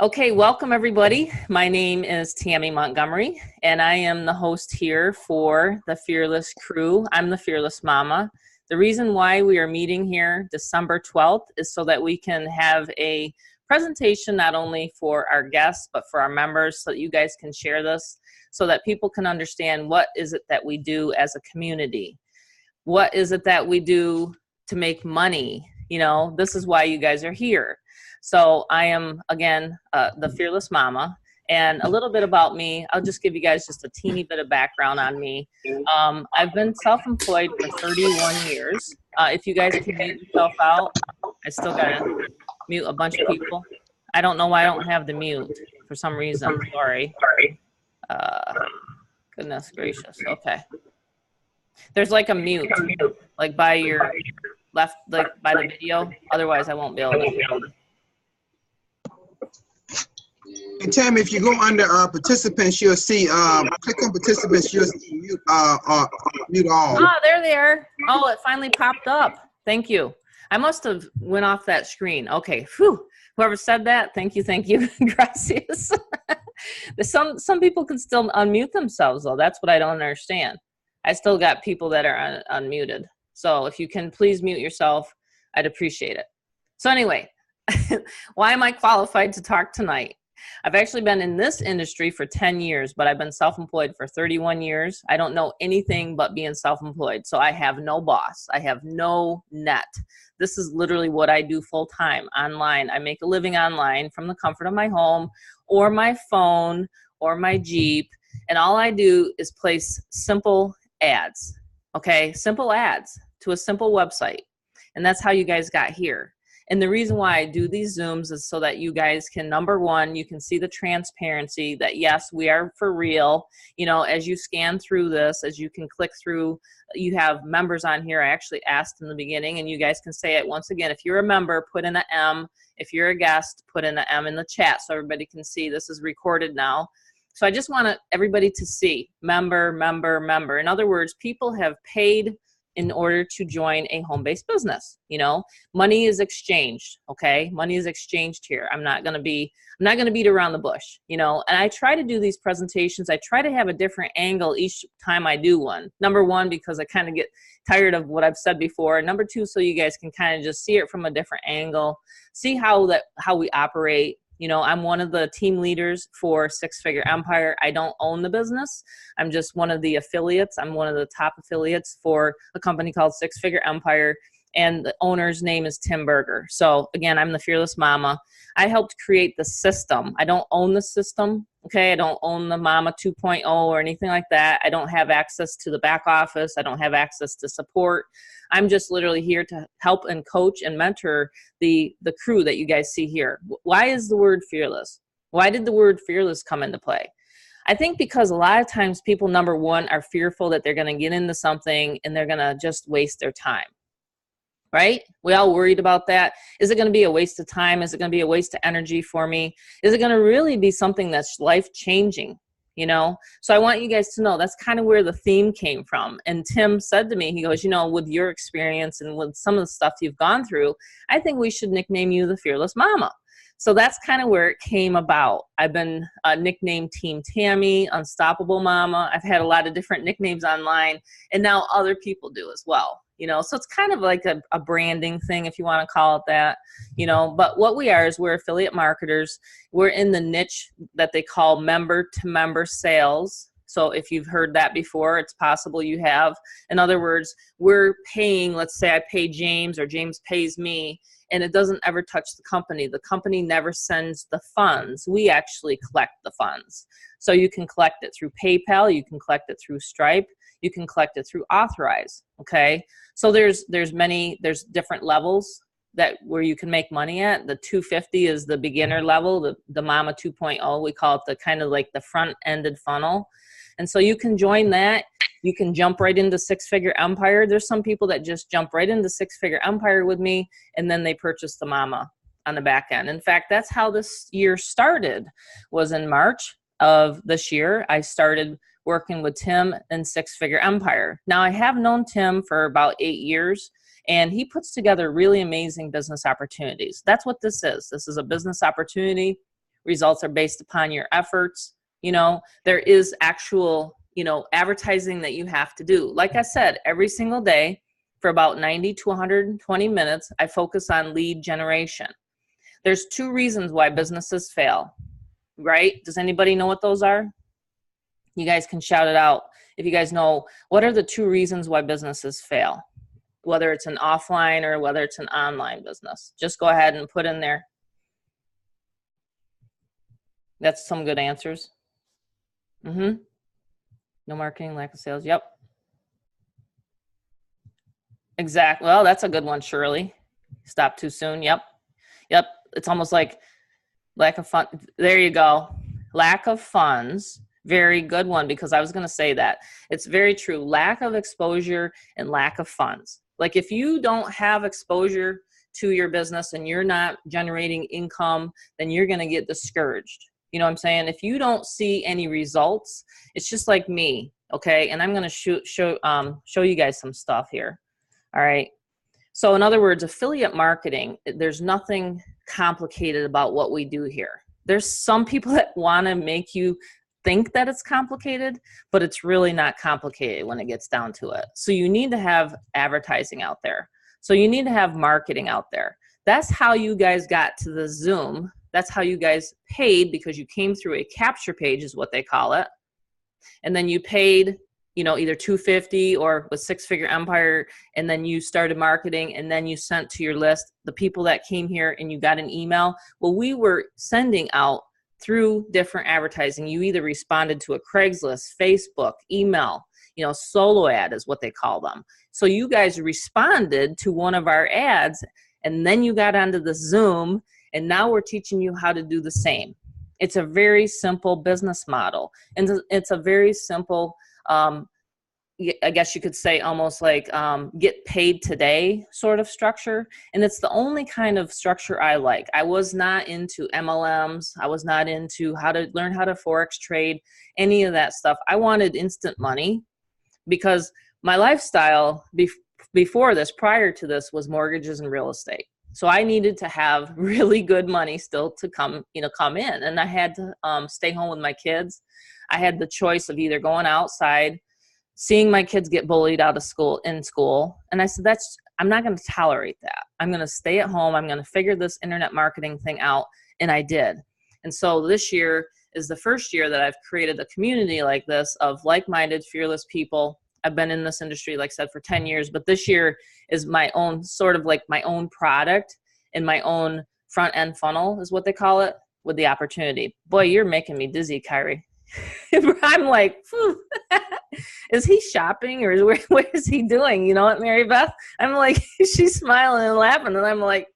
Okay, welcome everybody. My name is Tammy Montgomery, and I am the host here for the Fearless Crew. I'm the Fearless Mama. The reason why we are meeting here December 12th is so that we can have a presentation not only for our guests, but for our members, so that you guys can share this, so that people can understand what is it that we do as a community. What is it that we do to make money? You know, this is why you guys are here. So I am, again, the Fearless Mama. And a little bit about me, I'll just give you guys just a teeny bit of background on me. I've been self-employed for 31 years. If you guys can mute yourself out, I still got to mute a bunch of people. I don't know why I don't have the mute for some reason. Sorry. Goodness gracious. Okay. There's like a mute, like by your left, like by the video. Otherwise, I won't be able to. And Tammy, if you go under participants, you'll see, click on participants, you'll see mute, mute all. Oh, there they are. Oh, it finally popped up. Thank you. I must have went off that screen. Okay. Whew. Whoever said that, thank you, thank you. Gracias. Some people can still unmute themselves, though. That's what I don't understand. I still got people that are unmuted. So if you can please mute yourself, I'd appreciate it. So anyway, why am I qualified to talk tonight? I've actually been in this industry for 10 years, but I've been self-employed for 31 years. I don't know anything but being self-employed. So I have no boss. I have no net. This is literally what I do full-time online. I make a living online from the comfort of my home or my phone or my Jeep. And all I do is place simple ads, okay? Simple ads to a simple website. And that's how you guys got here. And the reason why I do these Zooms is so that you guys can, number one, you can see the transparency that yes, we are for real. You know, as you scan through this, as you can click through, you have members on here. I actually asked in the beginning, and you guys can say it once again. If you're a member, put in an M. If you're a guest, put in an M in the chat so everybody can see. This is recorded now. So I just want everybody to see member, member, member. In other words, people have paid in order to join a home-based business. You know, money is exchanged. Okay, money is exchanged here. I'm not going to beat around the bush. You know, and I try to do these presentations. I try to have a different angle each time I do one. Number one, because I kind of get tired of what I've said before. And number two, so you guys can kind of just see it from a different angle, see how we operate. You know, I'm one of the team leaders for Six Figure Empire. I don't own the business. I'm just one of the affiliates. I'm one of the top affiliates for a company called Six Figure Empire. And the owner's name is Tim Berger. So again, I'm the Fearless Mama. I helped create the system. I don't own the system. Okay, I don't own the Momma 2.0 or anything like that. I don't have access to the back office. I don't have access to support. I'm just literally here to help and coach and mentor the crew that you guys see here. Why is the word fearless? Why did the word fearless come into play? I think because a lot of times people, number one, are fearful that they're going to get into something and they're going to just waste their time. Right? We all worried about that. Is it going to be a waste of time? Is it going to be a waste of energy for me? Is it going to really be something that's life-changing? You know? So I want you guys to know that's kind of where the theme came from. And Tim said to me, he goes, you know, with your experience and with some of the stuff you've gone through, I think we should nickname you the Fearless Mama. So that's kind of where it came about. I've been nicknamed Team Tammy, Unstoppable Mama. I've had a lot of different nicknames online, and now other people do as well. You know, so it's kind of like a branding thing, if you want to call it that, you know, but what we are is we're affiliate marketers. We're in the niche that they call member to member sales. So if you've heard that before, it's possible you have. In other words, we're paying, let's say I pay James or James pays me, and it doesn't ever touch the company. The company never sends the funds. We actually collect the funds. So you can collect it through PayPal. You can collect it through Stripe. You can collect it through Authorize. Okay. So there's different levels where you can make money at. The 250 is the beginner level, the Momma 2.0. We call it the kind of like the front-ended funnel. And so you can join that. You can jump right into Six Figure Empire. There's some people that just jump right into Six Figure Empire with me, and then they purchase the Momma on the back end. In fact, that's how this year started, was in March of this year. I started working with Tim in Six Figure Empire. Now, I have known Tim for about 8 years, and he puts together really amazing business opportunities. That's what this is. This is a business opportunity Results are based upon your efforts. You know, there is actual, you know, advertising that you have to do. Like I said, every single day for about 90 to 120 minutes, I focus on lead generation. There's 2 reasons why businesses fail, right? Does anybody know what those are? You guys can shout it out. If you guys know, what are the 2 reasons why businesses fail? Whether it's an offline or whether it's an online business. Just go ahead and put in there. That's some good answers. No marketing, lack of sales. Yep. Exactly. Well, that's a good one, Shirley. Stop too soon. Yep. It's almost like lack of fun. There you go. Lack of funds. Very good one, because I was going to say that. It's very true. Lack of exposure and lack of funds. Like if you don't have exposure to your business and you're not generating income, then you're going to get discouraged. You know what I'm saying? If you don't see any results, it's just like me. Okay. And I'm going to show you guys some stuff here. All right. So in other words, affiliate marketing, there's nothing complicated about what we do here. There's some people that want to make you think that it's complicated, but it's really not complicated when it gets down to it. So you need to have advertising out there. So you need to have marketing out there. That's how you guys got to the Zoom. That's how you guys paid, because you came through a capture page is what they call it. And then you paid, you know, either $250 or with Six Figure Empire, and then you started marketing, and then you sent to your list the people that came here and you got an email. Well, we were sending out through different advertising. You either responded to a Craigslist, Facebook, email, you know, solo ad is what they call them. So you guys responded to one of our ads, and then you got onto the Zoom, and now we're teaching you how to do the same. It's a very simple business model, and it's a very simple, I guess you could say almost like get paid today sort of structure. And it's the only kind of structure I like. I was not into MLMs. I was not into how to learn how to Forex trade, any of that stuff. I wanted instant money, because my lifestyle before this, prior to this, was mortgages and real estate. So I needed to have really good money still to come in. And I had to stay home with my kids. I had the choice of either going outside, seeing my kids get bullied out of school. And I said, I'm not going to tolerate that. I'm going to stay at home. I'm going to figure this internet marketing thing out. And I did. And so this year is the first year that I've created a community like this of like-minded, fearless people. I've been in this industry, like I said, for 10 years, but this year is my own sort of like my own product and my own front end funnel is what they call it, with the opportunity. Boy, you're making me dizzy, Kyrie. I'm like, is he shopping, or what is he doing? You know what, Mary Beth? I'm like, she's smiling and laughing, and I'm like,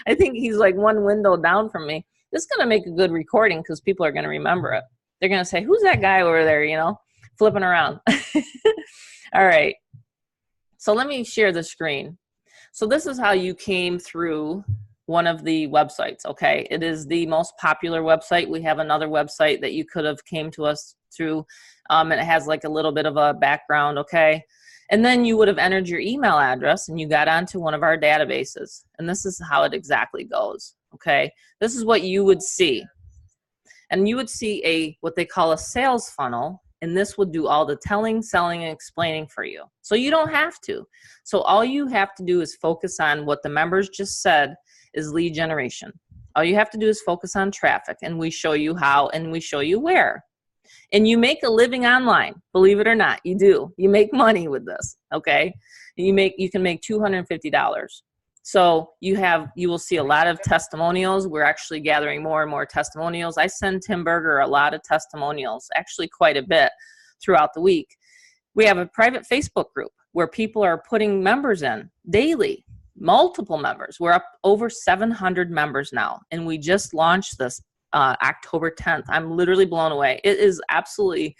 I think he's like one window down from me. This is going to make a good recording, because people are going to remember it. They're going to say, who's that guy over there, you know, flipping around? All right. So let me share the screen. So this is how you came through one of the websites, okay? It is the most popular website. We have another website that you could have came to us through, and it has like a little bit of a background, okay? And then you would have entered your email address and you got onto one of our databases. And this is how it exactly goes, okay? This is what you would see. And you would see what they call a sales funnel, and this would do all the telling, selling, and explaining for you. So you don't have to. So all you have to do is focus on what the members just said is lead generation. All you have to do is focus on traffic, and we show you how and we show you where. And you make a living online, believe it or not, you do. You make money with this, okay? You can make $250. So you will see a lot of testimonials. We're actually gathering more and more testimonials. I send Tim Berger a lot of testimonials, actually quite a bit throughout the week. We have a private Facebook group where people are putting members in daily, multiple members. We're up over 700 members now, and we just launched this October 10th. I'm literally blown away. It is absolutely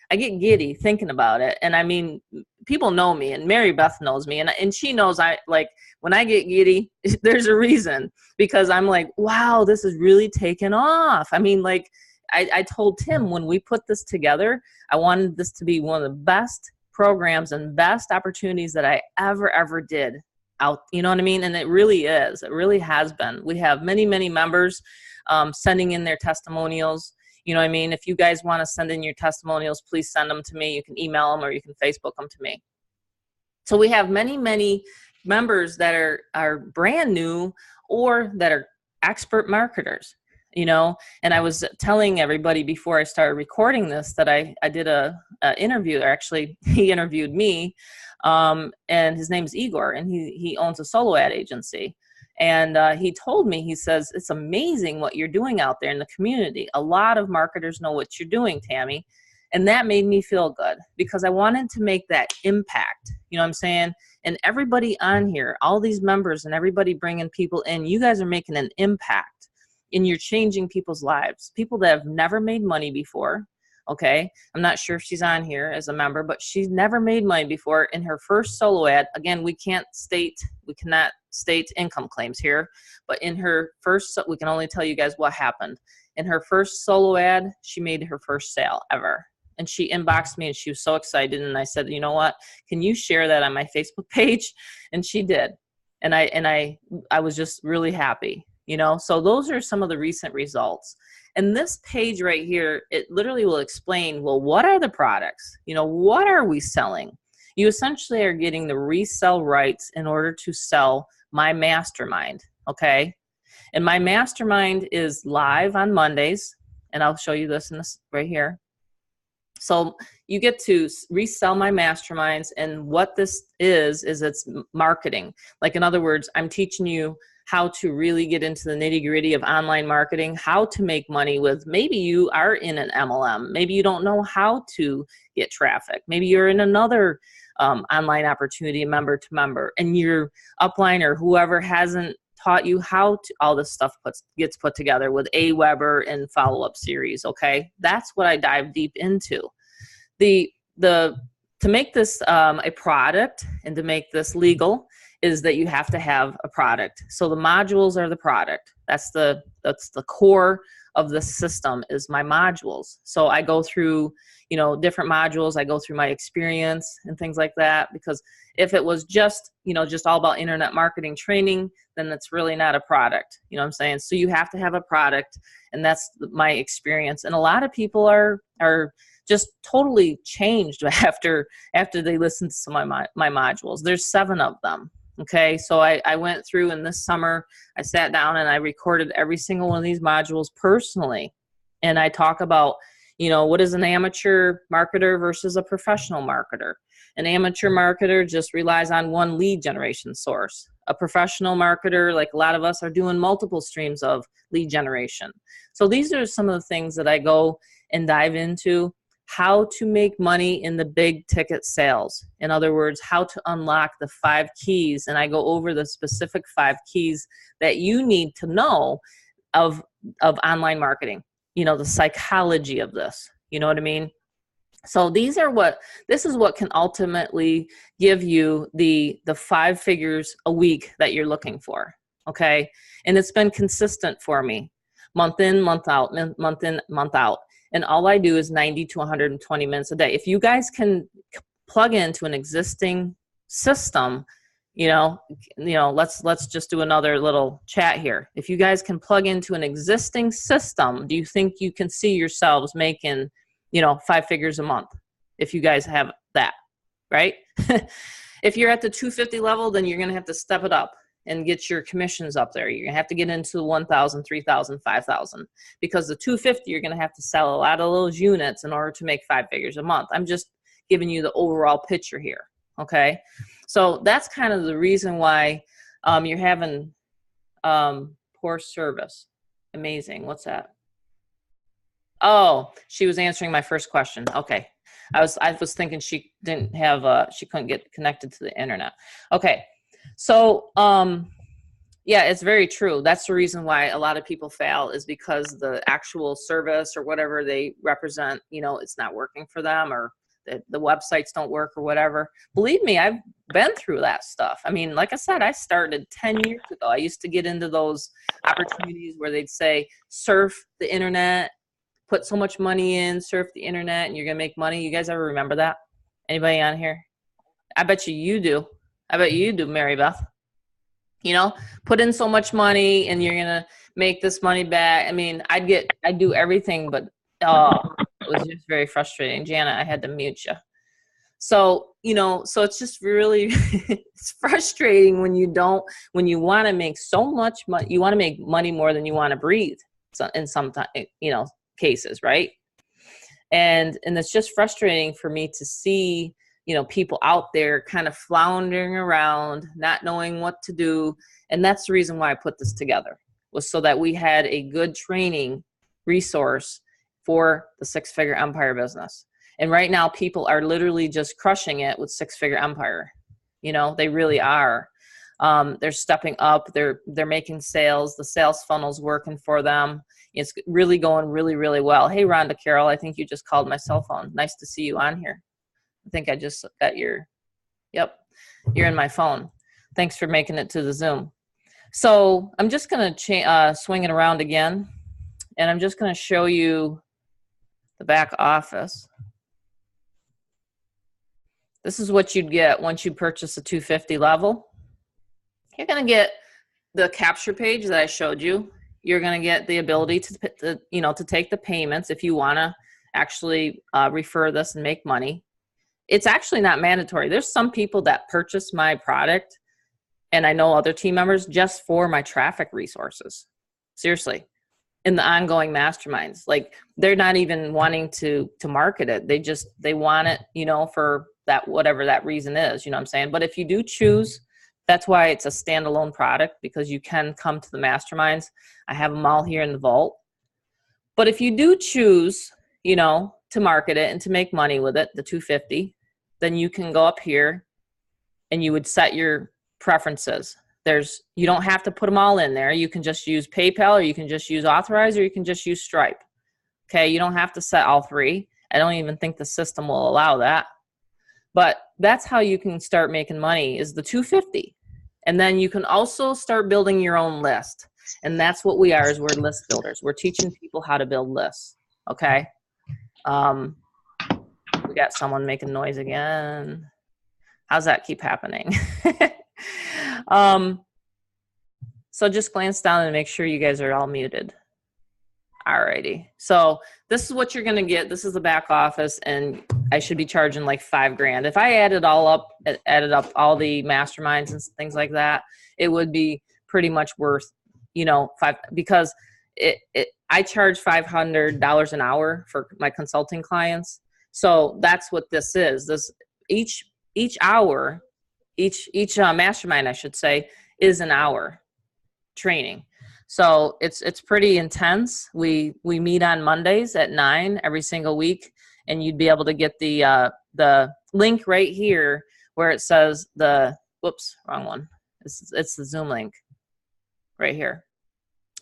I get giddy thinking about it. And I mean, people know me, and Mary Beth knows me, and she knows when I get giddy, there's a reason, because I'm like, wow, this is really taken off. I mean, like I told Tim when we put this together, I wanted this to be one of the best programs and best opportunities that I ever did. out, you know what I mean? And it really is. It really has been. We have many, many members sending in their testimonials. You know what I mean? If you guys want to send in your testimonials, please send them to me. You can email them or you can Facebook them to me. So we have many, many members that are brand new or that are expert marketers, you know. And I was telling everybody before I started recording this that I did a interview, or actually he interviewed me, and his name is Igor, and he owns a solo ad agency. And he told me, he says, it's amazing what you're doing out there in the community. A lot of marketers know what you're doing, Tammy. And that made me feel good because I wanted to make that impact. You know what I'm saying? And everybody on here, all these members and everybody bringing people in, you guys are making an impact and you're changing people's lives. People that have never made money before. Okay. I'm not sure if she's on here as a member, but she's never made money before. In her first solo ad, again, we cannot state income claims here, but in her first, we can only tell you guys what happened. In her first solo ad, she made her first sale ever. And she inboxed me and she was so excited. And I said, you know what, can you share that on my Facebook page? And she did. And I was just really happy, you know? So those are some of the recent results. And this page right here, it literally will explain, well, what are the products? You know, what are we selling? You essentially are getting the resell rights in order to sell my mastermind, okay? And my mastermind is live on Mondays. And I'll show you this in this right here. So you get to resell my masterminds, and what this is it's marketing. Like, in other words, I'm teaching you how to really get into the nitty-gritty of online marketing, how to make money with, maybe you are in an MLM, maybe you don't know how to get traffic, maybe you're in another online opportunity, member to member, and your upline or whoever hasn't taught you how to, all this stuff gets put together with Aweber and follow-up series. Okay, that's what I dive deep into. To make this a product and to make this legal is that you have to have a product. So the modules are the product. That's the core of the system, is my modules. So I go through, you know, different modules. I go through my experience and things like that, because if it was just, you know, just all about internet marketing training, then it's really not a product. You know what I'm saying? So you have to have a product, and that's my experience. And a lot of people are just totally changed after they listened to some of my modules. There's 7 of them. Okay, so I went through, and this summer I sat down and I recorded every single one of these modules personally. And I talk about, you know, what is an amateur marketer versus a professional marketer. An amateur marketer just relies on one lead generation source. A professional marketer, like a lot of us, are doing multiple streams of lead generation. So these are some of the things that I go and dive into. How to make money in the big ticket sales. In other words, how to unlock the 5 keys. And I go over the specific 5 keys that you need to know of online marketing. You know, the psychology of this. You know what I mean? So this is what can ultimately give you the 5 figures a week that you're looking for. Okay. And it's been consistent for me, month in, month out, month in, month out. And all I do is 90 to 120 minutes a day. If you guys can plug into an existing system, you know, let's just do another little chat here. If you guys can plug into an existing system, do you think you can see yourselves making, you know, 5 figures a month? If you guys have that, right? If you're at the 250 level, then you're going to have to step it up and get your commissions up there. You're going to have to get into 1,000, 3,000, 5,000, because the 250, you're going to have to sell a lot of those units in order to make 5 figures a month. I'm just giving you the overall picture here. Okay. So that's kind of the reason why you're having poor service. Amazing. What's that? Oh, she was answering my first question. Okay. I was thinking she didn't have, she couldn't get connected to the internet. Okay. So, yeah, it's very true. That's the reason why a lot of people fail, is because the actual service or whatever they represent, you know, it's not working for them, or the websites don't work or whatever. Believe me, I've been through that stuff. I mean, like I said, I started 10 years ago. I used to get into those opportunities where they'd say, surf the internet, put so much money in, surf the internet, and you're going to make money. You guys ever remember that? Anybody on here? I bet you do. I bet you do, Mary Beth. you know, put in so much money and you're going to make this money back. I mean, I'd do everything, but it was just very frustrating. Jana, I had to mute you. So, you know, so it's just really, it's frustrating when you want to make so much money, you want to make money more than you want to breathe. So in some, you know, cases, right? And it's just frustrating for me to see, you know, people out there kind of floundering around, not knowing what to do. And that's the reason why I put this together, was so that we had a good training resource for the six-figure empire business. And right now people are literally just crushing it with six-figure empire. You know, they really are. They're stepping up, they're making sales, the sales funnel's working for them. It's really going really, really well. Hey, Rhonda Carroll, I think you just called my cell phone. Nice to see you on here. I think I just got you're in my phone. Thanks for making it to the Zoom. So I'm just going to swing it around again, and I'm just going to show you the back office. This is what you'd get once you purchase a 250 level. You're going to get the capture page that I showed you. You're going to get the ability to you know, to take the payments if you want to actually refer this and make money. It's actually not mandatory. There's some people that purchase my product, and I know other team members, just for my traffic resources. Seriously. In the ongoing masterminds, like they're not even wanting to market it. They want it, you know, for that, whatever that reason is, you know what I'm saying? But if you do choose, that's why it's a standalone product, because you can come to the masterminds. I have them all here in the vault. But if you do choose, you know, to market it and to make money with it, the 250, then you can go up here and you would set your preferences. You don't have to put them all in there. You can just use PayPal, or you can just use Authorize, or you can just use Stripe. Okay, you don't have to set all three. I don't even think the system will allow that. But that's how you can start making money, is the 250. And then you can also start building your own list. And that's what we are, is we're list builders. We're teaching people how to build lists. Okay. We got someone making noise again. How's that keep happening? So just glance down and make sure you guys are all muted. Alrighty. So this is what you're going to get. This is the back office, and I should be charging like $5,000. If I added up all the masterminds and things like that, it would be pretty much worth, you know, because I charge $500 an hour for my consulting clients. So that's what this is. This each hour, each mastermind, I should say, is an hour training. So it's pretty intense. We meet on Mondays at 9 every single week, and you'd be able to get the link right here where it says whoops, wrong one. It's the Zoom link right here.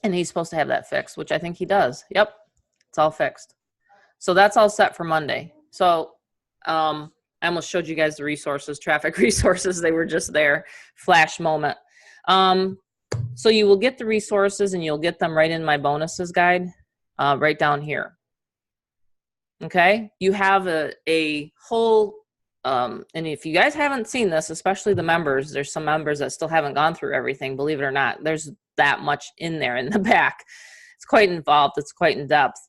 And he's supposed to have that fixed, which I think he does. Yep, it's all fixed. So that's all set for Monday. So I almost showed you guys the resources, traffic resources. They were just there, flash moment. So you will get the resources, and you'll get them right in my bonuses guide, right down here. Okay, you have a whole, and if you guys haven't seen this, especially the members, there's some members that still haven't gone through everything, believe it or not. There's that much in there in the back. It's quite involved. It's quite in depth.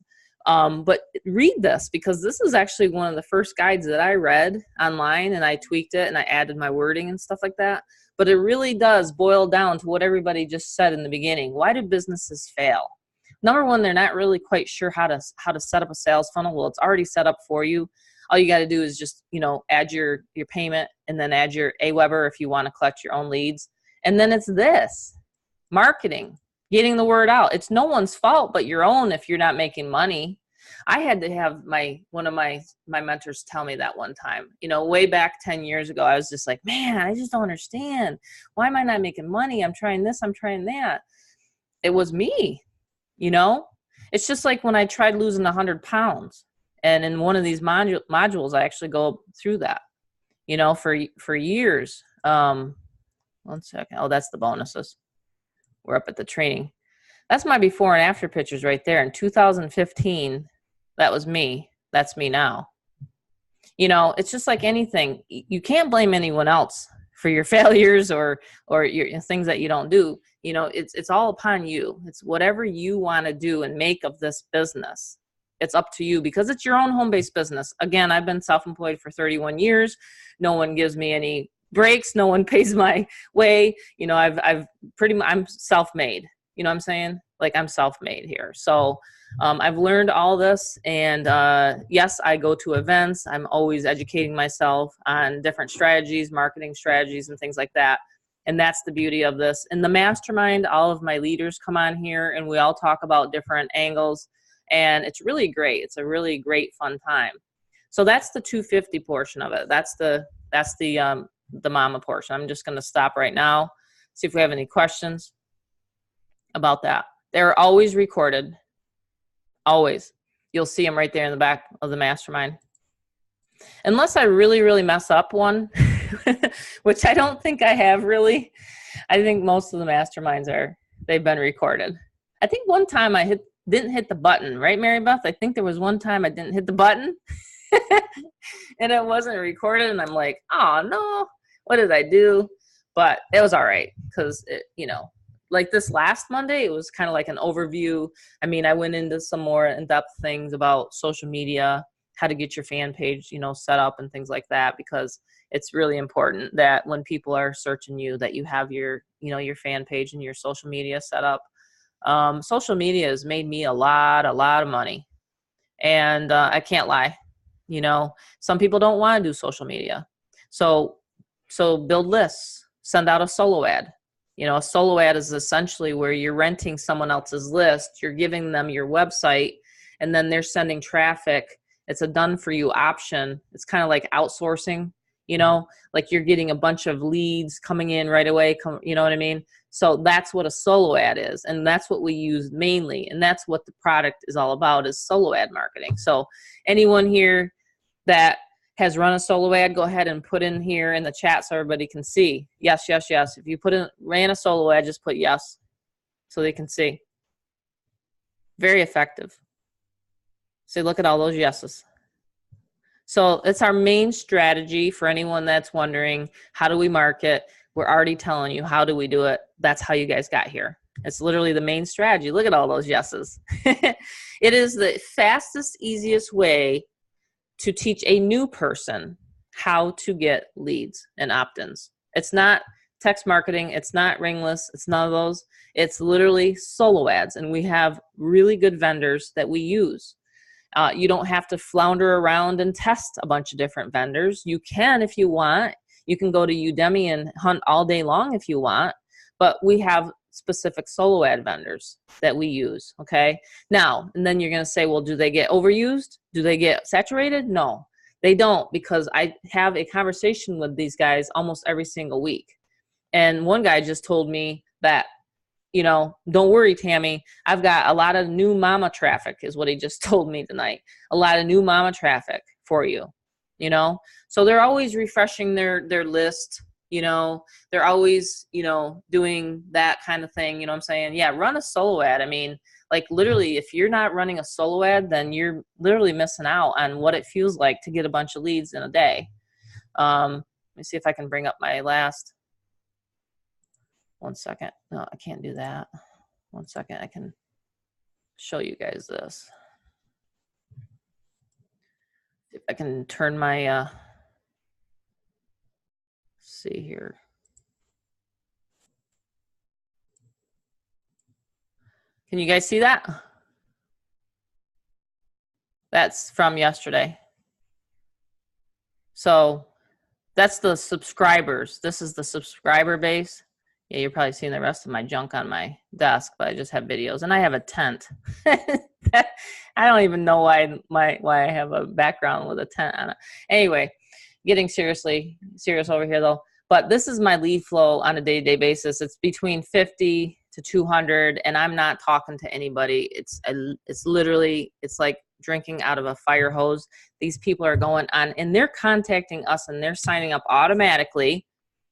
But read this, because this is actually one of the first guides that I read online, and I tweaked it and I added my wording and stuff like that. But it really does boil down to what everybody just said in the beginning. Why do businesses fail? Number one, they're not really quite sure how to set up a sales funnel. Well, it's already set up for you. All you got to do is just, you know, add your payment, and then add your AWeber if you want to collect your own leads. And then it's this marketing, getting the word out. It's no one's fault but your own if you're not making money. I had to have one of my mentors tell me that one time, you know, way back 10 years ago. I was just like, man, I just don't understand. Why am I not making money? I'm trying this, I'm trying that. It was me, you know. It's just like when I tried losing 100 pounds, and in one of these modules, I actually go through that, you know, for years. 1 second. Oh, that's the bonuses. We're up at the training. That's my before and after pictures right there. In 2015, that was me. That's me now. You know, it's just like anything. You can't blame anyone else for your failures or your things that you don't do. You know, it's all upon you. It's whatever you want to do and make of this business. It's up to you because it's your own home-based business. Again, I've been self-employed for 31 years. No one gives me any breaks. No one pays my way. You know, I'm self-made. You know what I'm saying? Like, I'm self-made here. So I've learned all this, and yes, I go to events. I'm always educating myself on different strategies, marketing strategies, and things like that. And that's the beauty of this. In the mastermind, all of my leaders come on here, and we all talk about different angles, and it's really great. It's a really great, fun time. So that's the 250 portion of it. That's the Momma portion. I'm just going to stop right now, see if we have any questions about that. They're always recorded. Always. You'll see them right there in the back of the mastermind. Unless I really, really mess up one, which I don't think I have really. I think most of the masterminds they've been recorded. I think one time I didn't hit the button, right, Mary Beth? I think there was one time I didn't hit the button and it wasn't recorded, and I'm like, oh no, what did I do? But it was all right, because you know, like this last Monday, it was kind of like an overview. I mean, I went into some more in-depth things about social media, how to get your fan page, you know, set up and things like that, because it's really important that when people are searching you, that you have your, you know, your fan page and your social media set up. Social media has made me a lot of money, and I can't lie. You know, some people don't want to do social media. So build lists, send out a solo ad. You know, a solo ad is essentially where you're renting someone else's list, you're giving them your website, and then they're sending traffic. It's a done for you option. It's kind of like outsourcing, you know, like you're getting a bunch of leads coming in right away. You know what I mean? So that's what a solo ad is. And that's what we use mainly. And that's what the product is all about, is solo ad marketing. So anyone here that has run a solo ad, go ahead and put in here in the chat so everybody can see. Yes, yes, yes. If you ran a solo ad, just put yes so they can see. Very effective. So look at all those yeses. So it's our main strategy for anyone that's wondering, how do we market? We're already telling you, how do we do it? That's how you guys got here. It's literally the main strategy. Look at all those yeses. It is the fastest, easiest way to teach a new person how to get leads and opt-ins. It's not text marketing. It's not ringless. It's none of those. It's literally solo ads. And we have really good vendors that we use. You don't have to flounder around and test a bunch of different vendors. You can if you want. You can go to Udemy and hunt all day long if you want. But we have specific solo ad vendors that we use, okay? Now, and then you're going to say, well, do they get overused? Do they get saturated? No, they don't, because I have a conversation with these guys almost every single week. And one guy just told me that, you know, don't worry, Tammy, I've got a lot of new mama traffic, is what he just told me tonight. A lot of new mama traffic for you, you know? So they're always refreshing their list. You know, they're always, you know, doing that kind of thing. You know what I'm saying? Yeah, run a solo ad. I mean, like literally, if you're not running a solo ad, then you're literally missing out on what it feels like to get a bunch of leads in a day. Let me see if I can bring up my last. One second. No, I can't do that. One second. I can show you guys this. If I can turn my, see here. Can you guys see that? That's from yesterday. So that's the subscribers. This is the subscriber base. Yeah, you're probably seeing the rest of my junk on my desk, but I just have videos, and I have a tent. I don't even know why I have a background with a tent on it. Anyway, getting serious over here though. But this is my lead flow on a day-to-day basis. It's between 50 to 200, and I'm not talking to anybody. It's literally, it's like drinking out of a fire hose. These people are going on, and they're contacting us, and they're signing up automatically.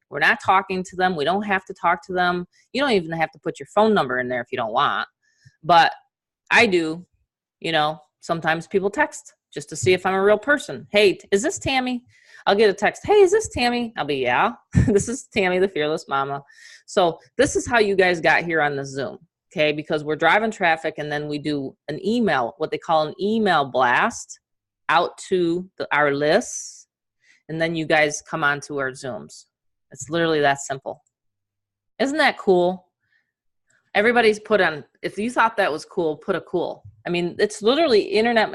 We're not talking to them. We don't have to talk to them. You don't even have to put your phone number in there if you don't want. But I do, you know, sometimes people text just to see if I'm a real person. Hey, is this Tammy? I'll get a text, hey, is this Tammy? I'll be, yeah, this is Tammy, the Fearless Mama. So this is how you guys got here on the Zoom, okay? Because we're driving traffic, and then we do an email, what they call an email blast out to our lists, and then you guys come on to our Zooms. It's literally that simple. Isn't that cool? Everybody's put on, if you thought that was cool, put a cool. I mean, it's literally internet.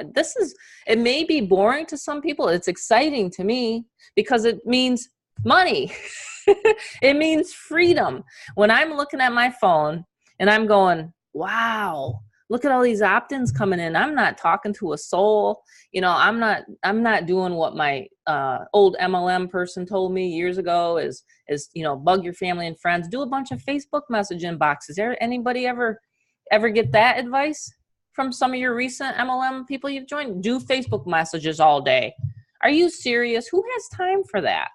It may be boring to some people. It's exciting to me because it means money. It means freedom. When I'm looking at my phone and I'm going, wow, look at all these opt-ins coming in. I'm not talking to a soul. You know, I'm not doing what my old MLM person told me years ago is, you know, bug your family and friends, do a bunch of Facebook message inboxes. Anybody ever get that advice from some of your recent MLM people you've joined? Do Facebook messages all day. Are you serious? Who has time for that?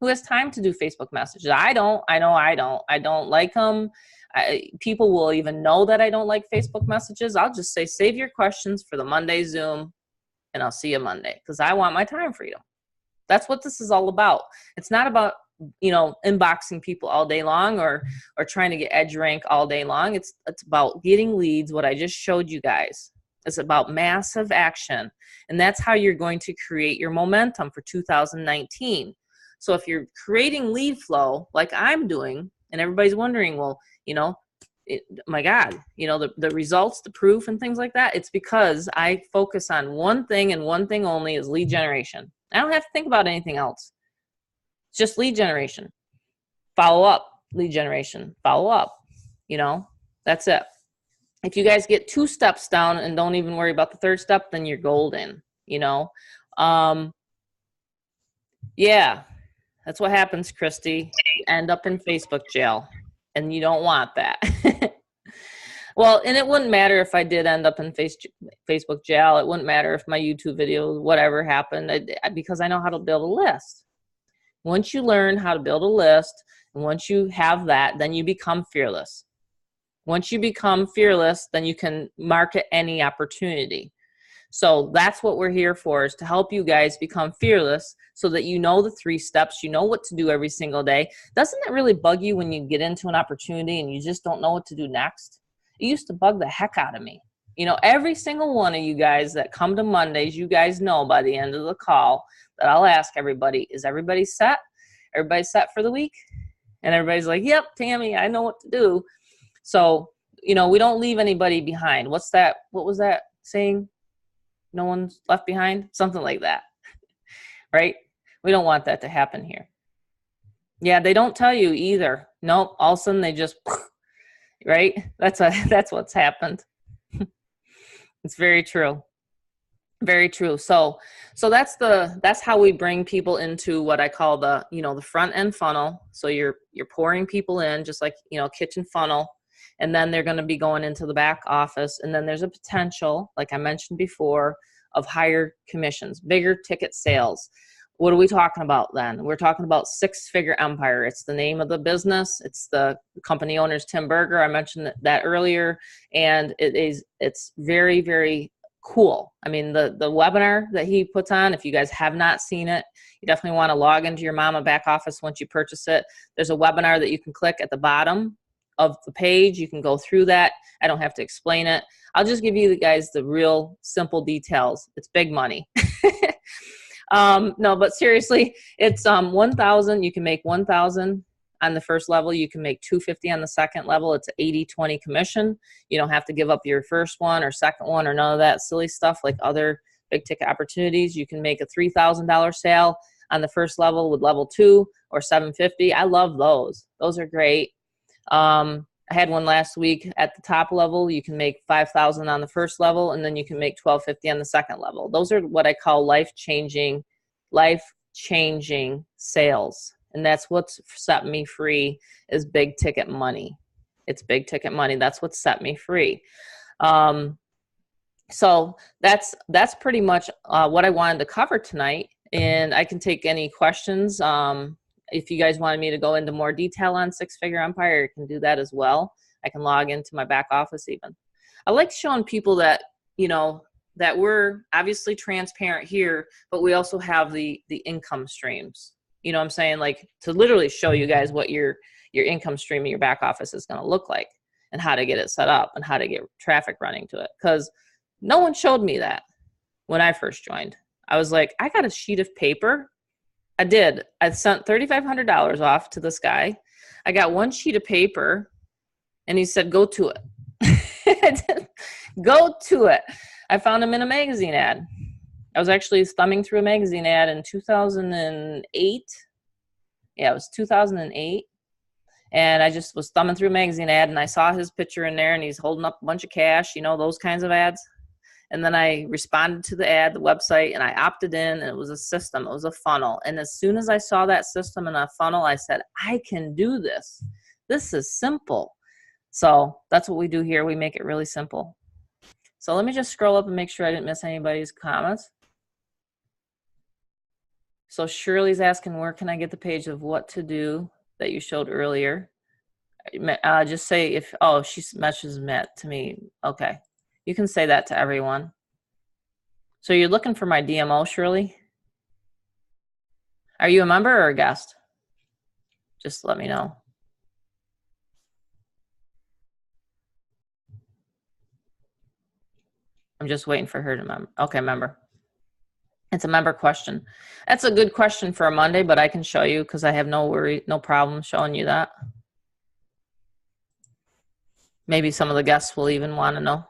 Who has time to do Facebook messages? I know I don't. I don't like them. People will even know that I don't like Facebook messages. I'll just say, save your questions for the Monday Zoom, and I'll see you Monday, because I want my time freedom. That's what this is all about. It's not about, you know, inboxing people all day long or trying to get edge rank all day long. It's about getting leads, what I just showed you guys. It's about massive action, and that's how you're going to create your momentum for 2019. So if you're creating lead flow like I'm doing, and everybody's wondering, well, you know, my God, you know, the results, the proof and things like that, it's because I focus on one thing and one thing only, is lead generation. I don't have to think about anything else. It's just lead generation. Follow up, lead generation, follow up, you know, that's it. If you guys get 2 steps down and don't even worry about the 3rd step, then you're golden, you know. Yeah, that's what happens, Christy. You end up in Facebook jail, and you don't want that. Well, and it wouldn't matter if I did end up in Facebook jail. It wouldn't matter if my YouTube video, whatever happened, because I know how to build a list. Once you learn how to build a list, and once you have that, then you become fearless. Once you become fearless, then you can market any opportunity. So that's what we're here for, is to help you guys become fearless so that you know the 3 steps, you know what to do every single day. Doesn't it really bug you when you get into an opportunity and you just don't know what to do next? It used to bug the heck out of me. You know, every single one of you guys that come to Mondays, you guys know by the end of the call that I'll ask everybody, is everybody set? Everybody set for the week? And everybody's like, yep, Tammy, I know what to do. So, you know, we don't leave anybody behind. What was that saying? No one's left behind? Something like that, right? We don't want that to happen here. Yeah, they don't tell you either. Nope, all of a sudden they just, right? That's what's happened. It's very true. Very true. So that's how we bring people into what I call the, you know, the front end funnel. So you're pouring people in, just like, you know, kitchen funnel. And then they're going to be going into the back office. And then there's a potential, like I mentioned before, of higher commissions, bigger ticket sales. What are we talking about then? We're talking about 6-figure empire. It's the name of the business. It's the company owner's Tim Berger. I mentioned that earlier. And it's very, very cool. I mean, the webinar that he puts on, if you guys have not seen it, you definitely want to log into your Momma back office once you purchase it. There's a webinar that you can click at the bottom of the page. You can go through that. I don't have to explain it. I'll just give you guys the real simple details. It's big money. No, but seriously, it's 1,000. You can make 1,000 on the first level. You can make 250 on the second level. It's an 80-20 commission. You don't have to give up your first one or second one or none of that silly stuff like other big ticket opportunities. You can make a $3,000 sale on the first level with level 2 or 750. I love those. Those are great. I had one last week at the top level. You can make 5,000 on the first level, and then you can make 1,250 on the second level. Those are what I call life-changing sales. And that's what's set me free, is big ticket money. It's big ticket money. That's what set me free. So that's pretty much what I wanted to cover tonight. And I can take any questions. If you guys wanted me to go into more detail on 6-figure empire, I can do that as well. I can log into my back office even. I like showing people that, you know, that we're obviously transparent here, but we also have the income streams. You know what I'm saying? Like, to literally show you guys what your income stream in your back office is going to look like, and how to get it set up, and how to get traffic running to it. Because no one showed me that when I first joined. I was like, I got a sheet of paper. I did. I sent $3,500 off to this guy. I got one sheet of paper, and he said, go to it. Go to it. I found him in a magazine ad. I was actually thumbing through a magazine ad in 2008. Yeah, it was 2008. And I just was thumbing through a magazine ad, and I saw his picture in there, and he's holding up a bunch of cash, you know, those kinds of ads. And then I responded to the ad, the website, and I opted in, and it was a system. It was a funnel. And as soon as I saw that system and a funnel, I said, I can do this. This is simple. So that's what we do here. We make it really simple. So let me just scroll up and make sure I didn't miss anybody's comments. So Shirley's asking, where can I get the page of what to do that you showed earlier? Just say if, oh, she messages Matt to me. Okay. You can say that to everyone. So you're looking for my DMO, Shirley? Are you a member or a guest? Just let me know. I'm just waiting for her to member. Okay, member. It's a member question. That's a good question for a Monday, but I can show you because I have no problem showing you that. Maybe some of the guests will even want to know.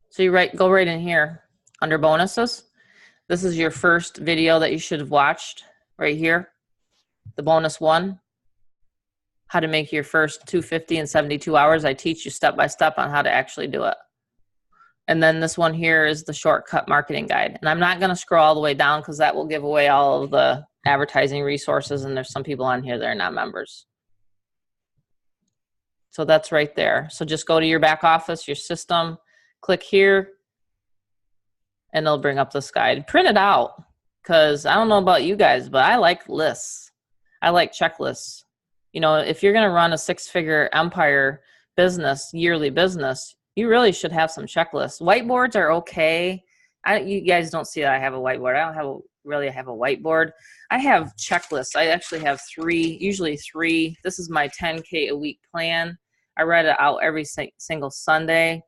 So you go right in here under bonuses. This is your first video that you should have watched right here. The bonus one. How to make your first $250 in 72 hours. I teach you step by step on how to actually do it. And then this one here is the shortcut marketing guide. And I'm not going to scroll all the way down because that will give away all of the advertising resources. And there's some people on here that are not members. So that's right there. So just go to your back office, your system, click here, and it'll bring up this guide. Print it out because I don't know about you guys, but I like lists. I like checklists. You know, if you're going to run a six-figure empire business, yearly business, you really should have some checklists. Whiteboards are okay. You guys don't see that I have a whiteboard. I don't really have a whiteboard. I have checklists. I actually have usually three. This is my 10K a week plan. I write it out every single Sunday.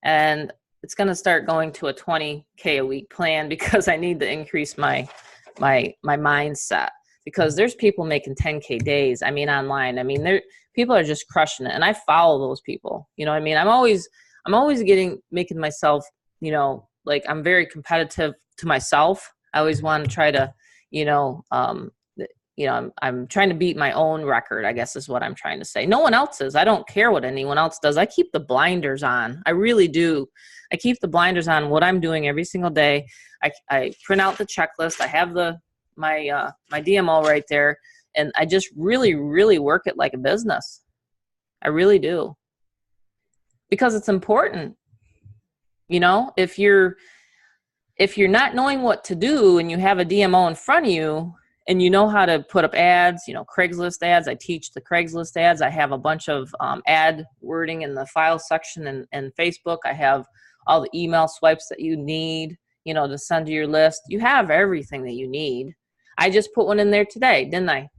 And it's going to start going to a 20K a week plan because I need to increase my mindset. Because there's people making 10K days. I mean, online. I mean, people are just crushing it, and I follow those people. You know what I mean? I'm always making myself, you know, like I'm very competitive to myself. I always want to try to, I'm trying to beat my own record, I guess is what I'm trying to say. No one else is. I don't care what anyone else does. I keep the blinders on. I really do. I keep the blinders on what I'm doing every single day. I print out the checklist. I have my DMO right there, and I just really, really work it like a business. I really do. Because it's important. You know, if you're not knowing what to do and you have a DMO in front of you and you know how to put up ads, you know, Craigslist ads, I teach the Craigslist ads. I have a bunch of ad wording in the file section and Facebook. I have all the email swipes that you need, you know, to send to your list. You have everything that you need. I just put one in there today, didn't I?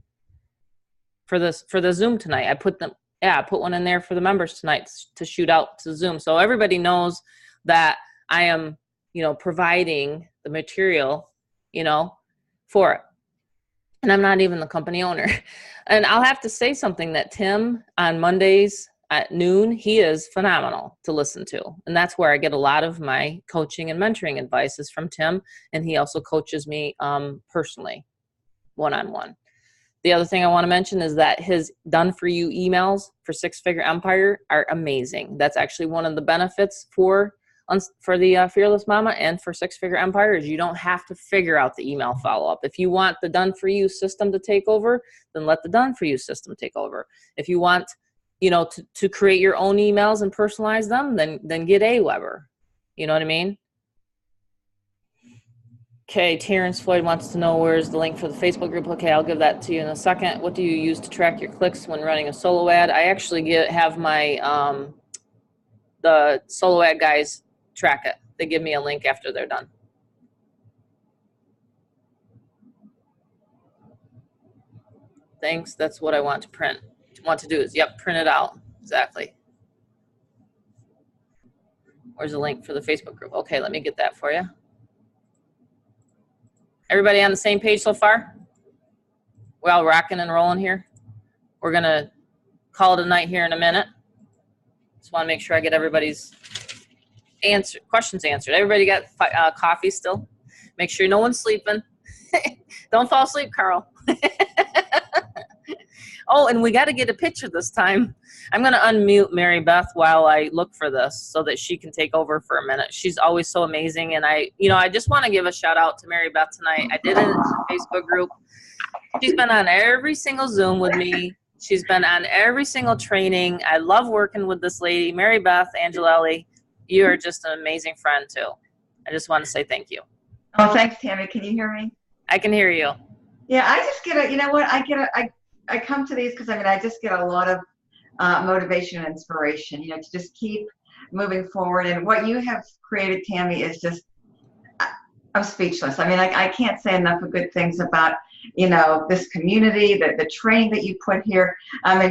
For the Zoom tonight. I put one in there for the members tonight to shoot out to Zoom. So everybody knows that I am, you know, providing the material, you know, for it. And I'm not even the company owner. And I'll have to say something that Tim on Mondays at noon, he is phenomenal to listen to. And that's where I get a lot of my coaching and mentoring advice is from Tim. And he also coaches me personally, one-on-one. The other thing I want to mention is that his done-for-you emails for Six Figure Empire are amazing. That's actually one of the benefits for the Fearless Mama and for Six Figure Empire is you don't have to figure out the email follow-up. If you want the done-for-you system to take over, then let the done-for-you system take over. If you want, you know, to create your own emails and personalize them, then get AWeber. You know what I mean? Okay, Terrence Floyd wants to know where's the link for the Facebook group. Okay, I'll give that to you in a second. What do you use to track your clicks when running a solo ad? I actually have my the solo ad guys track it. They give me a link after they're done. Thanks. That's what I want to print. Want to do is, yep, print it out. Exactly. Where's the link for the Facebook group? Okay, let me get that for you. Everybody on the same page so far? We're all rocking and rolling here. We're going to call it a night here in a minute. Just want to make sure I get everybody's questions answered. Everybody got coffee still? Make sure no one's sleeping. Don't fall asleep, Carl. Oh, and we got to get a picture this time. I'm going to unmute Mary Beth while I look for this so that she can take over for a minute. She's always so amazing. And I just want to give a shout out to Mary Beth tonight. I did it in the Facebook group. She's been on every single Zoom with me. She's been on every single training. I love working with this lady, Mary Beth Angelelli. You are just an amazing friend too. I just want to say thank you. Oh, thanks, Tammy. Can you hear me? I can hear you. Yeah, I just get I come to these because I just get a lot of motivation and inspiration, to just keep moving forward. And what you have created, Tammy, is just, I'm speechless. I can't say enough of good things about, this community, the training that you put here.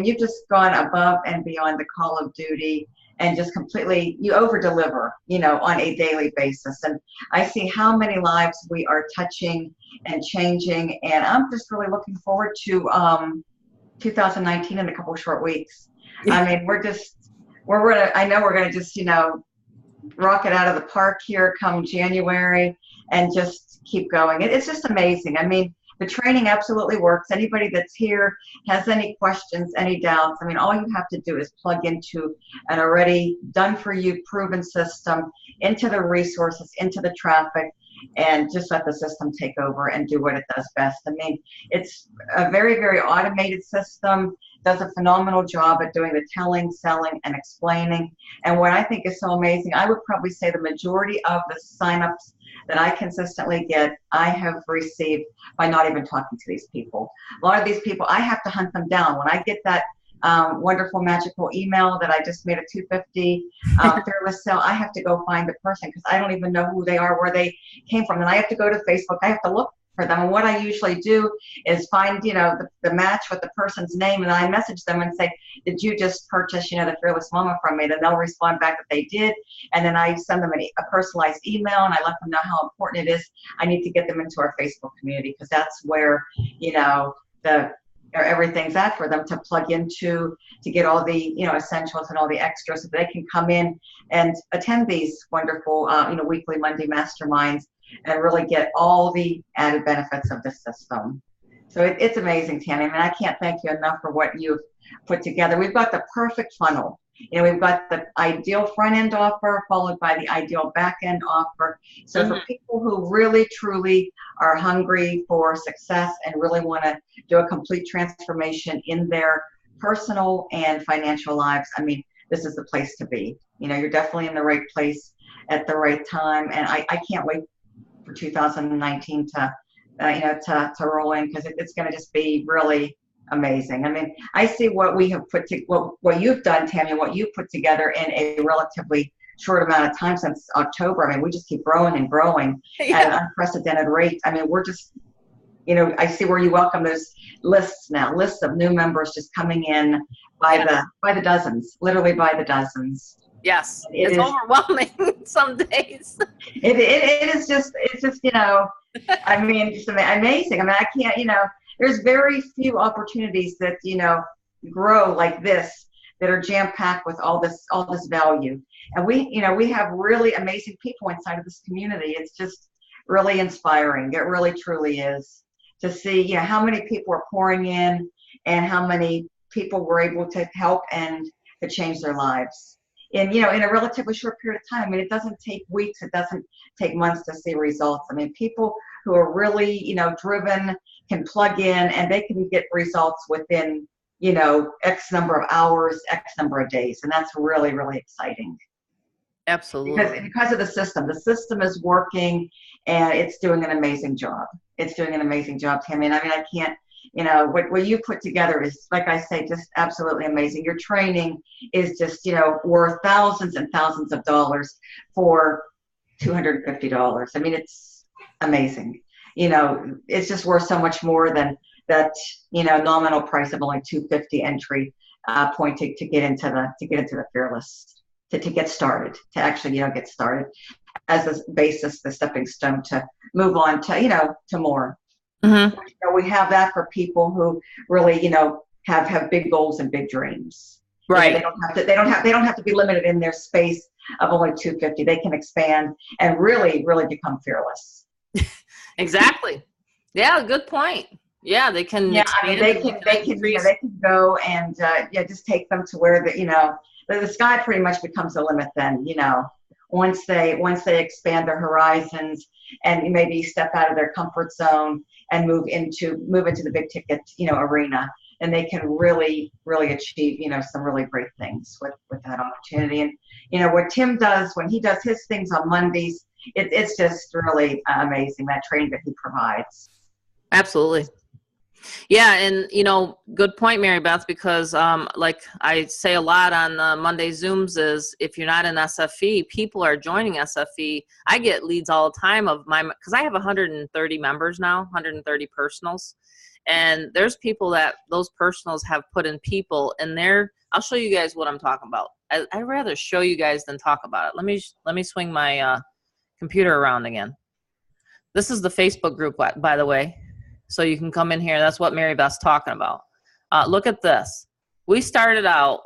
You've just gone above and beyond the call of duty and just completely, you over-deliver, on a daily basis. And I see how many lives we are touching and changing. And I'm just really looking forward to 2019 in a couple of short weeks. I know we're gonna just, rock it out of the park here come January and just keep going. It's just amazing. The training absolutely works. Anybody that's here has any questions, any doubts, all you have to do is plug into an already done for you, proven system, into the resources, into the traffic, and just let the system take over and do what it does best. It's a very, very automated system, does a phenomenal job at doing the telling, selling, and explaining. And what I think is so amazing, I would probably say the majority of the signups that I consistently get, I have received by not even talking to these people. A lot of these people, I have to hunt them down. When I get that wonderful, magical email that I just made a 250 fearless sale, I have to go find the person because I don't even know who they are, where they came from. And I have to go to Facebook. I have to look for them. And what I usually do is find, the match with the person's name, and I message them and say, did you just purchase, the Fearless Mama from me? Then they'll respond back that they did. And then I send them a personalized email, and I let them know how important it is. I need to get them into our Facebook community because that's where, everything's at for them to plug into, to get all the essentials and all the extras so they can come in and attend these wonderful weekly Monday masterminds and really get all the added benefits of the system. So it's amazing, Tammy. I can't thank you enough for what you've put together. We've got the perfect funnel. We've got the ideal front-end offer followed by the ideal back-end offer. So for people who really, truly are hungry for success and really want to do a complete transformation in their personal and financial lives, this is the place to be. You're definitely in the right place at the right time. And I can't wait for 2019 to roll in because it's going to just be really amazing. I see what we have what you've done, Tammy, what you've put together in a relatively short amount of time since October. We just keep growing and growing at an unprecedented rate. We're just, I see where you welcome those lists now, lists of new members just coming in by the dozens, literally by the dozens. Yes, it's overwhelming some days. It is just, just amazing. I can't, there's very few opportunities that, grow like this that are jam-packed with all this value. And we have really amazing people inside of this community. It's just really inspiring. It really, truly is to see, how many people are pouring in and how many people were able to help and to change their lives. In a relatively short period of time. It doesn't take weeks, it doesn't take months to see results. People who are really, driven can plug in and they can get results within, X number of hours, X number of days. And that's really, really exciting. Absolutely. Because of the system is working and it's doing an amazing job. It's doing an amazing job, Tammy. I can't You know, what you put together is, like I say, just absolutely amazing. Your training is just, you know, worth thousands and thousands of dollars for $250. I mean, it's amazing. You know, it's just worth so much more than that, you know, nominal price of only $250 entry point to get into the Fearless, to get started, to actually, you know, get started as the basis, the stepping stone to move on to, you know, to more. Mm-hmm. You know, we have that for people who really, you know, have big goals and big dreams. Right. You know, they don't have to be limited in their space of only 250. They can expand and really become fearless. Exactly. Yeah, good point. Yeah, they can. Yeah, I mean, they can go and yeah, just take them to where the sky pretty much becomes the limit. Then, you know, once they expand their horizons and maybe step out of their comfort zone and move into the big ticket, you know, arena, and they can really achieve, you know, some really great things with that opportunity. And you know what Tim does when he does his things on Mondays, it's just really amazing, that training that he provides. Absolutely. Yeah, and you know, good point, Mary Beth, because like I say a lot on Monday Zooms is if you're not in SFE, people are joining SFE. I get leads all the time because I have 130 members now, 130 personals, and there's people that those personals have put in people, and I'll show you guys what I'm talking about. I'd rather show you guys than talk about it. Let me swing my computer around again. This is the Facebook group, by the way. So you can come in here. That's what Mary Beth's talking about. Look at this. We started out,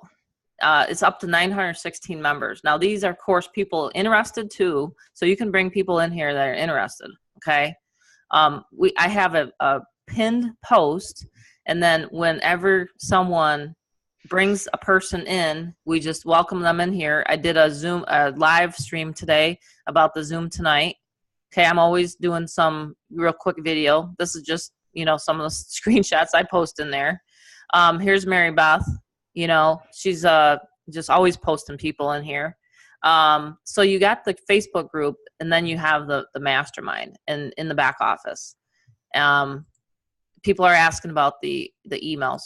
it's up to 916 members. Now, these are, of course, people interested too. So you can bring people in here that are interested, okay? I have a pinned post, and then whenever someone brings a person in, we just welcome them in here. I did a live stream today about the Zoom tonight. Okay, I'm always doing some real quick video. This is just, you know, some of the screenshots I post in there. Here's Mary Beth. You know, she's just always posting people in here. So you got the Facebook group, and then you have the mastermind and in the back office. People are asking about the emails,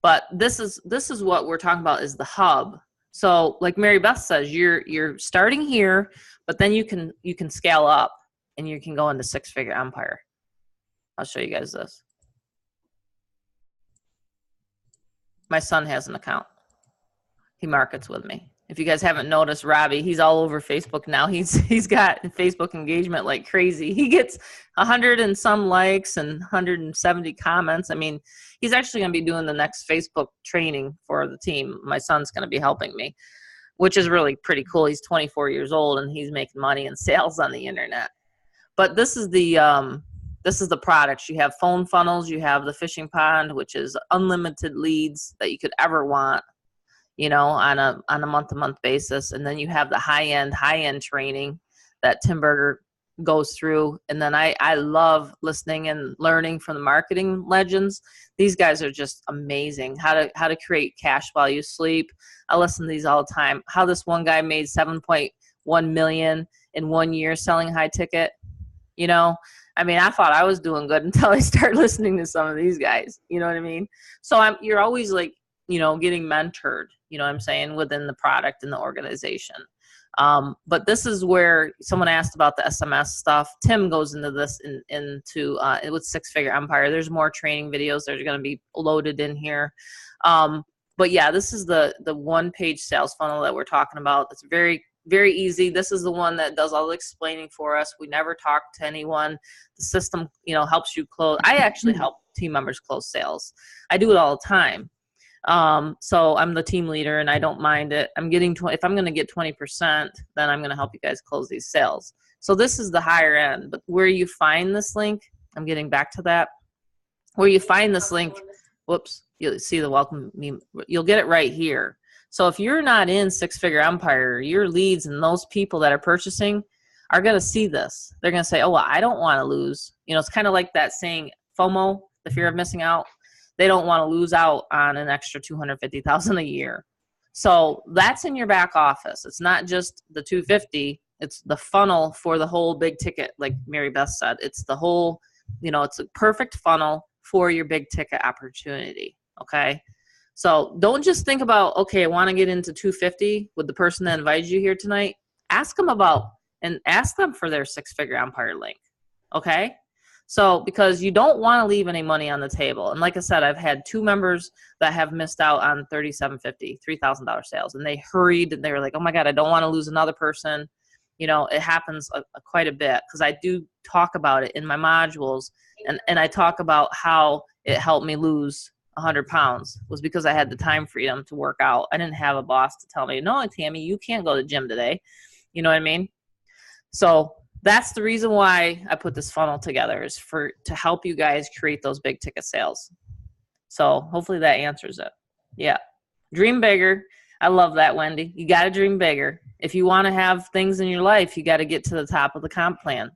but this is what we're talking about is the hub. So like Mary Beth says, you're starting here, but then you can scale up. And you can go into six-figure empire. I'll show you guys this. My son has an account. He markets with me. If you guys haven't noticed, Robbie, he's all over Facebook now. He's got Facebook engagement like crazy. He gets 100 and some likes and 170 comments. I mean, he's actually going to be doing the next Facebook training for the team. My son's going to be helping me, which is really pretty cool. He's 24 years old, and he's making money in sales on the internet. But this is the products. You have phone funnels. You have the fishing pond, which is unlimited leads that you could ever want, you know, on a month-to-month basis. And then you have the high-end training that Tim Berger goes through. And then I love listening and learning from the marketing legends. These guys are just amazing. How to create cash while you sleep. I listen to these all the time. How this one guy made $7.1 million in 1 year selling high ticket. You know, I mean, I thought I was doing good until I started listening to some of these guys. You know what I mean? So you're always like, you know, getting mentored, you know what I'm saying, within the product and the organization. But this is where someone asked about the SMS stuff. Tim goes into this with Six-Figure Empire. There's more training videos that are going to be loaded in here. But yeah, this is the one-page sales funnel that we're talking about. It's very easy. This is the one that does all the explaining for us. We never talk to anyone. The system, you know, helps you close. I actually help team members close sales. I do it all the time. So I'm the team leader, and I don't mind it. If I'm going to get 20%, then I'm going to help you guys close these sales. So this is the higher end. But where you find this link, I'm getting back to that. Where you find this link, whoops, you'll see the welcome me. You'll get it right here. So if you're not in Six-Figure Empire, your leads and those people that are purchasing are going to see this. They're going to say, oh, well, I don't want to lose. You know, it's kind of like that saying FOMO, the fear of missing out. They don't want to lose out on an extra $250,000 a year. So that's in your back office. It's not just the 250. It's the funnel for the whole big ticket, like Mary Beth said. It's the whole, you know, it's a perfect funnel for your big ticket opportunity. Okay. So don't just think about, okay, I want to get into 250 with the person that invited you here tonight. Ask them for their 6-figure Empire link. Okay. So because you don't want to leave any money on the table. And like I said, I've had 2 members that have missed out on $3,750, $3,000 sales. And they hurried and they were like, oh my God, I don't want to lose another person. You know, it happens quite a bit because I do talk about it in my modules. And I talk about how it helped me lose 100 pounds was because I had the time freedom to work out. I didn't have a boss to tell me, no, Tammy, you can't go to the gym today. You know what I mean? So that's the reason why I put this funnel together, is to help you guys create those big ticket sales. So hopefully that answers it. Yeah. Dream bigger. I love that, Wendy. You got to dream bigger. If you want to have things in your life, you got to get to the top of the comp plan.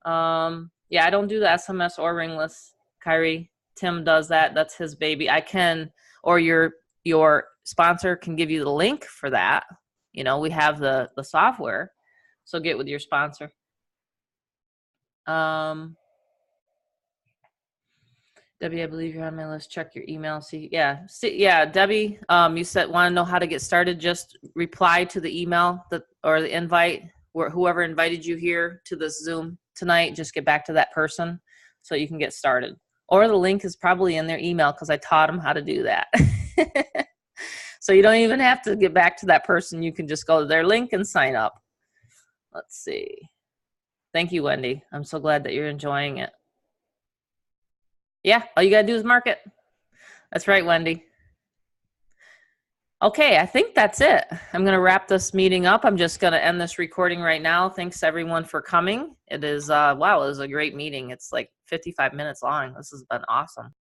Yeah, I don't do the SMS or ringless, Kyrie. Tim does that. That's his baby. I can, or your sponsor can give you the link for that. You know, we have the software. So get with your sponsor. Debbie, I believe you're on my list. Check your email. Yeah, Debbie, you said want to know how to get started. Just reply to the email or the invite, where whoever invited you here to this Zoom tonight. Just get back to that person so you can get started. Or the link is probably in their email because I taught them how to do that. So you don't even have to get back to that person. You can just go to their link and sign up. Let's see. Thank you, Wendy. I'm so glad that you're enjoying it. Yeah, all you got to do is mark it. That's right, Wendy. Okay, I think that's it. I'm going to wrap this meeting up. I'm just going to end this recording right now. Thanks, everyone, for coming. It is, wow, it was a great meeting. It's like 55 minutes long. This has been awesome.